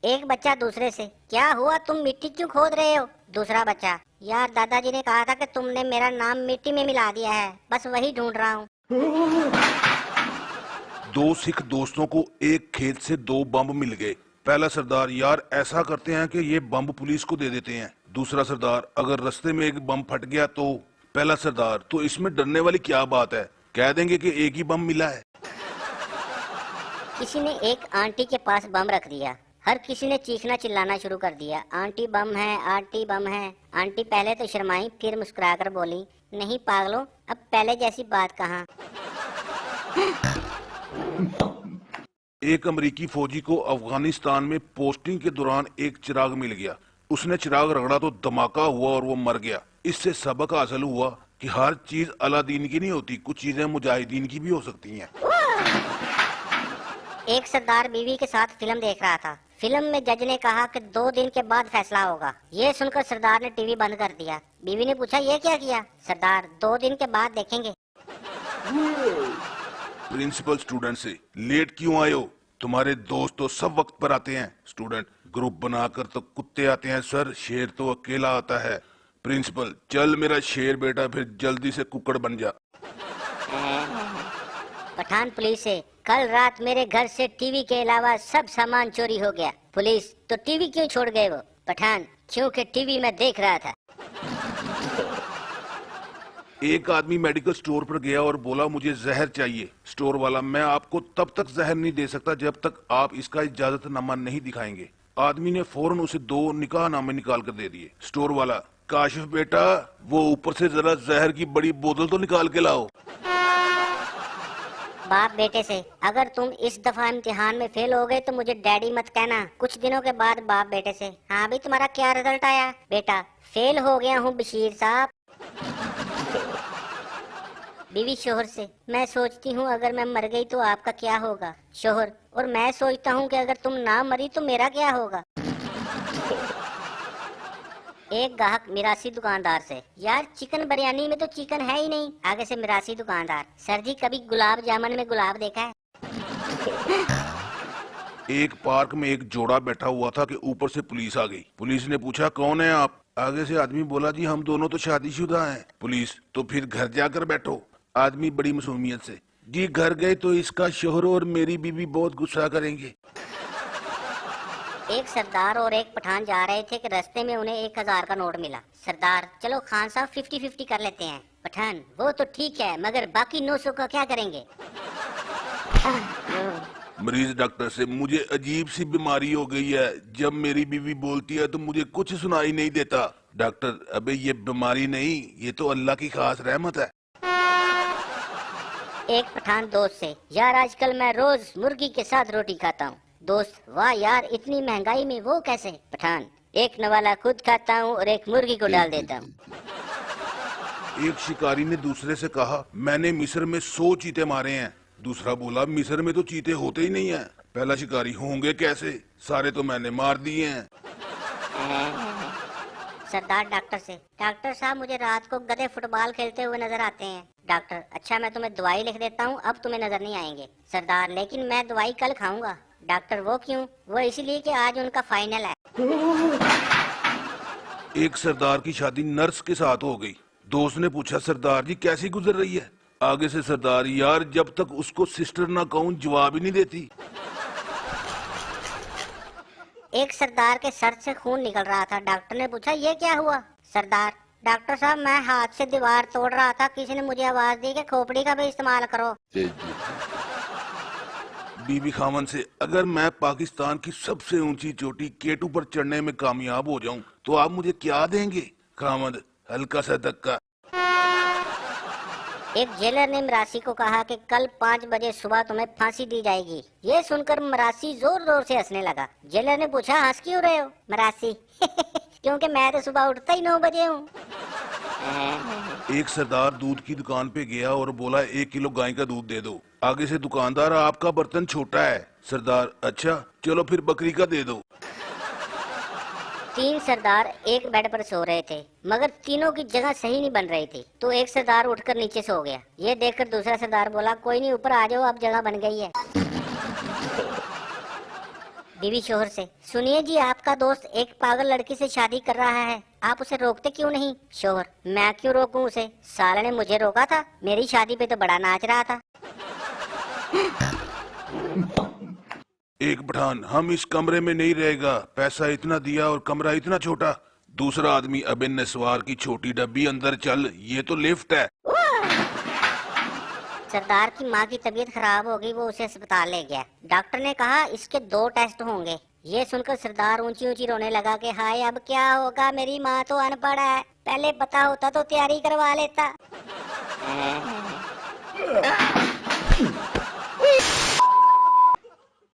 एक बच्चा दूसरे से, क्या हुआ तुम मिट्टी क्यों खोद रहे हो? दूसरा बच्चा, यार दादाजी ने कहा था कि तुमने मेरा नाम मिट्टी में मिला दिया है, बस वही ढूंढ रहा हूँ। दो सिख दोस्तों को एक खेत से दो बम मिल गए। पहला सरदार, यार ऐसा करते हैं कि ये बम पुलिस को दे देते हैं। दूसरा सरदार, अगर रास्ते में एक बम फट गया तो? पहला सरदार, तो इसमें डरने वाली क्या बात है, कह देंगे कि एक ही बम मिला है। किसी ने एक आंटी के पास बम रख दिया। हर किसी ने चीखना चिल्लाना शुरू कर दिया, आंटी बम है, आंटी बम है। आंटी पहले तो शर्माई, फिर मुस्कुराकर बोली, नहीं पागलों, अब पहले जैसी बात कहाँ। एक अमेरिकी फौजी को अफगानिस्तान में पोस्टिंग के दौरान एक चिराग मिल गया। उसने चिराग रगड़ा तो धमाका हुआ और वो मर गया। इससे सबक हासिल हुआ कि हर चीज अलादीन की नहीं होती, कुछ चीजें मुजाहिदीन की भी हो सकती हैं। एक सरदार बीवी के साथ फिल्म देख रहा था। फिल्म में जज ने कहा कि 2 दिन के बाद फैसला होगा। ये सुनकर सरदार ने टीवी बंद कर दिया। बीवी ने पूछा, ये क्या किया? सरदार, 2 दिन के बाद देखेंगे। प्रिंसिपल स्टूडेंट से, लेट क्यों आए हो? तुम्हारे दोस्त तो सब वक्त पर आते हैं। स्टूडेंट, ग्रुप बनाकर तो कुत्ते आते हैं सर, शेर तो अकेला आता है। प्रिंसिपल, चल मेरा शेर बेटा, फिर जल्दी से कुकड़ बन जा। पठान पुलिस से, कल रात मेरे घर से टीवी के अलावा सब सामान चोरी हो गया। पुलिस, तो टीवी क्यों छोड़ गए वो? पठान, क्योंकि टीवी में देख रहा था। एक आदमी मेडिकल स्टोर पर गया और बोला, मुझे जहर चाहिए। स्टोर वाला, मैं आपको तब तक जहर नहीं दे सकता जब तक आप इसका इजाजतनामा नहीं दिखाएंगे। आदमी ने फौरन उसे 2 निकाहनामे निकाल कर दे दिए। स्टोर वाला, काशिफ बेटा, वो ऊपर से जरा जहर की बड़ी बोतल तो निकाल के लाओ। बाप बेटे से, अगर तुम इस दफा इम्तिहान में फेल हो गए तो मुझे डैडी मत कहना। कुछ दिनों के बाद बाप बेटे से, हाँ भाई तुम्हारा क्या रिजल्ट आया? बेटा, फेल हो गया हूँ बशीर साहब। बीवी शोहर से, मैं सोचती हूँ अगर मैं मर गई तो आपका क्या होगा? शोहर, और मैं सोचता हूँ कि अगर तुम ना मरी तो मेरा क्या होगा? एक ग्राहक मिरासी दुकानदार से, यार चिकन बिरयानी में तो चिकन है ही नहीं। आगे से मिरासी दुकानदार, सर जी कभी गुलाब जामुन में गुलाब देखा है? एक पार्क में एक जोड़ा बैठा हुआ था कि ऊपर से पुलिस आ गई। पुलिस ने पूछा, कौन है आप? आगे से आदमी बोला, जी हम दोनों तो शादीशुदा हैं। पुलिस, तो फिर घर जाकर बैठो। आदमी बड़ी मासूमियत से, जी घर गए तो इसका शोहर और मेरी बीवी बहुत गुस्सा करेंगे। एक सरदार और एक पठान जा रहे थे कि रास्ते में उन्हें 1000 का नोट मिला। सरदार, चलो खान साहब 50-50 कर लेते हैं। पठान, वो तो ठीक है, मगर बाकी 900 का क्या करेंगे? मरीज डॉक्टर से, मुझे अजीब सी बीमारी हो गई है, जब मेरी बीवी बोलती है तो मुझे कुछ सुनाई नहीं देता। डॉक्टर, अबे ये बीमारी नहीं, ये तो अल्लाह की खास रहमत है। एक पठान दोस्त से, यार आजकल मैं रोज मुर्गी के साथ रोटी खाता हूँ। दोस्त, वाह यार, इतनी महंगाई में वो कैसे? पठान, एक नवाला खुद खाता हूँ और एक मुर्गी को डाल देता हूँ। एक शिकारी ने दूसरे से कहा, मैंने मिस्र में 100 चीते मारे हैं। दूसरा बोला, मिस्र में तो चीते होते ही नहीं है। पहला शिकारी, होंगे कैसे, सारे तो मैंने मार दिए हैं। सरदार डॉक्टर से, डॉक्टर साहब मुझे रात को गधे फुटबॉल खेलते हुए नजर आते हैं। डॉक्टर, अच्छा मैं तुम्हें दवाई लिख देता हूँ, अब तुम्हें नजर नहीं आएंगे। सरदार, लेकिन मैं दवाई कल खाऊंगा। डॉक्टर, वो क्यों? वो इसलिए कि आज उनका फाइनल है। एक सरदार की शादी नर्स के साथ हो गई। दोस्त ने पूछा, सरदार जी कैसी गुजर रही है? आगे से सरदार, यार जब तक उसको सिस्टर ना कहूं जवाब ही नहीं देती। एक सरदार के सर से खून निकल रहा था। डॉक्टर ने पूछा, ये क्या हुआ? सरदार, डॉक्टर साहब मैं हाथ से दीवार तोड़ रहा था, किसी ने मुझे आवाज दी कि खोपड़ी का भी इस्तेमाल करो। बीबी खामन से, अगर मैं पाकिस्तान की सबसे ऊंची चोटी केटू पर चढ़ने में कामयाब हो जाऊं तो आप मुझे क्या देंगे? खामद, हल्का सा धक्का। एक जेलर ने मरासी को कहा कि कल 5 बजे सुबह तुम्हें फांसी दी जाएगी। ये सुनकर मरासी जोर जोर से हंसने लगा। जेलर ने पूछा, हंस क्यों रहे हो? मरासी, क्योंकि मैं तो सुबह उठता ही 9 बजे हूँ। एक सरदार दूध की दुकान पे गया और बोला, 1 किलो गाय का दूध दे दो। आगे से दुकानदार, आपका बर्तन छोटा है। सरदार, अच्छा चलो फिर बकरी का दे दो। 3 सरदार एक बेड पर सो रहे थे, मगर तीनों की जगह सही नहीं बन रही थी। तो एक सरदार उठकर नीचे सो गया। ये देखकर दूसरा सरदार बोला, कोई नहीं ऊपर आ जाओ, अब जगह बन गई है। बीवी शोहर से, सुनिए जी, आपका दोस्त एक पागल लड़की से शादी कर रहा है, आप उसे रोकते क्यों नहीं? शोहर, मैं क्यों रोकूं उसे, साले ने मुझे रोका था, मेरी शादी पे तो बड़ा नाच रहा था। एक पठान, हम इस कमरे में नहीं रहेगा, पैसा इतना दिया और कमरा इतना छोटा। दूसरा आदमी, अबे नस्वार की छोटी डब्बी, अंदर चल, ये तो लिफ्ट है। सरदार की माँ की तबीयत खराब हो गई, वो उसे अस्पताल ले गया। डॉक्टर ने कहा इसके 2 टेस्ट होंगे। ये सुनकर सरदार ऊंची ऊंची रोने लगा कि हाय अब क्या होगा, मेरी माँ तो अनपढ़ है, पहले पता होता तो तैयारी करवा लेता।